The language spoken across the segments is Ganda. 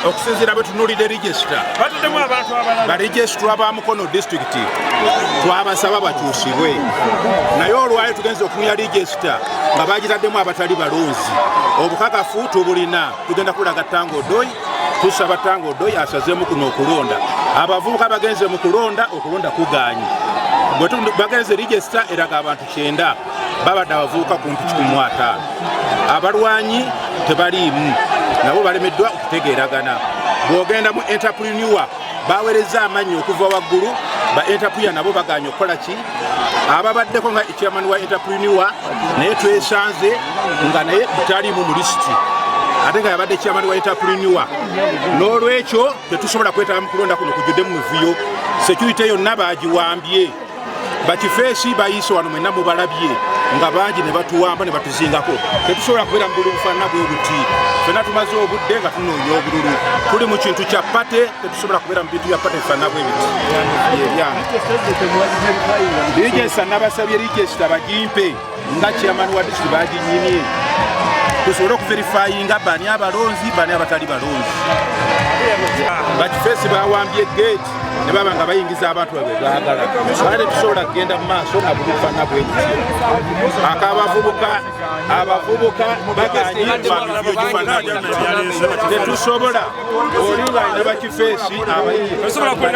okusinziira bwe tunuulidde regisita baregisitula ba Mukono district twabasaba bakyusibwe naye olwayo tugenze okunya regisita nga bagitaddemu abatali balonzi obukakafu tubulina tugenda kulaga Tangodoyi tusaba Tangodoyi asazeemu kuno okulonda abavubuka bagenze mu kulonda okulonda kugaanyi bwe bagenze regisita eraga abantu 9 babadde abavubuka kumpi 15 abalwanyi tebaliimu nabo balemeddwa okutegeeragana bw'ogenda mu entrepreneur baweereza amanyi okuva waggulu ba entrepreneur nabo baganya okukola ki ababaddeko nga chairman wa entrepreneur naye twesanze nga naye tutaliimu mu lisiti ate nga yabadde chairman wa entrepreneur n'olwekyo tetusobola kwetaba mu kulonda kuno kujjudde mu mivuyo security yonna bagiwambye bakifeesi bayiise wano mwenna mubalabye nga bangi ne batuwamba ne batuzingako tetusobola kubeera mu bululu bufaanana bwe buti ffenna tumaze obudde nga tunoonya obululu tuli mu kintu kya pate tetusobola kubeera mu bintu bya pate bifaanana bwe biti ligesa nabasabye ligesita bagimpe nga chairman wa disitulikiti baginyimye tusobole okuverifayinga bani abalonzi bani abatali balonzi bakifeesi bawambye gate ne baba nga bayingiza abantu babwe baagala kale tusobola kugenda mu maaso na bulufaana bwe abavubuka baganyi bamivuyo gifaananya tetusobola olinga alina bakifeesi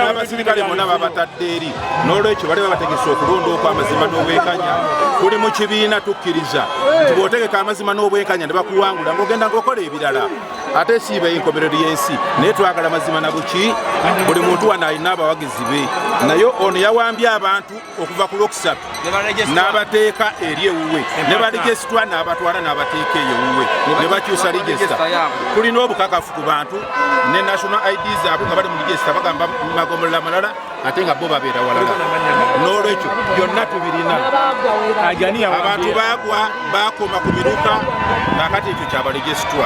abasirikale bonna babatadde eri n'olwekyo bali babategesa okulonda okw'amazima n'obwenkanya tuli mu kibiina tukkiriza nti bw'otegeka amazima n'obwenkanya ne bakuwangula ng'ogenda ng'okola ebirala ate siiba enkomerero y'ensi naye twagala mazima na buki buli muntu wano alina abawagizi be naye ono yawambye abantu okuva ku Lwokusatu n'abateeka eri ewuwe ne baligesitwa n'abatwala n'abateeka eyo ewuwe ne bakyusa ligesita tulina obukakafu ku bantu ne national IDs abo nga bali mu ligesita bagamba magomolola malala ate nga bo babeera walala n'olwekyo byonna tubirina abantu bagwa bakoma ku miruka nakati ekyo kyabalegesitwa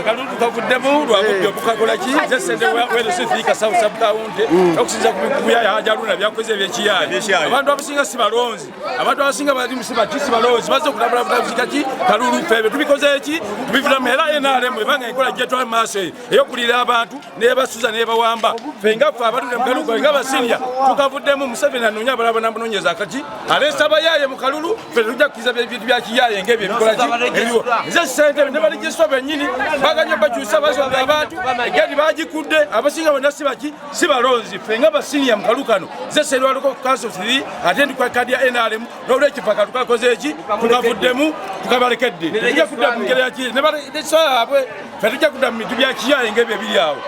Kalulu kavuddemu lwabudde okukakola ki zesende welusifika South Sub County okusinza ku ya Hajaluna byakoze ebyekiyaye abantu abasinga si balonzi abantu abasinga bali musibati si balonzi baze okulabula butazika ki Kalulu febe tubikoze eki tubivulamu era NRM ebanga enkola jetwa maaso eyokulira abantu nebasuza nebawamba fenga fa abantu Kalulu nga basinya tukavuddemu Museveni anonya balaba nabunonyeza kati alesa bayaye mu Kalulu fe tujja kiza bintu bya kiyaye ngebe bikola ki ze sente ne bali jeswa benyini baganya bakyusa basoga abantu egedi bagikudde abasinga bonna sibaki sibalonzi fenga basinya mu Kalukano ze sente waliko council 3 atendi kwa kadi ya NRM n'olwekipaka tukakoze eki tukavuddemu tukabalekedde tujja kudda mu ngeri ya ki ne bali so abwe fe tujja kudda mu bintu bya kiyaye ngebe biri awo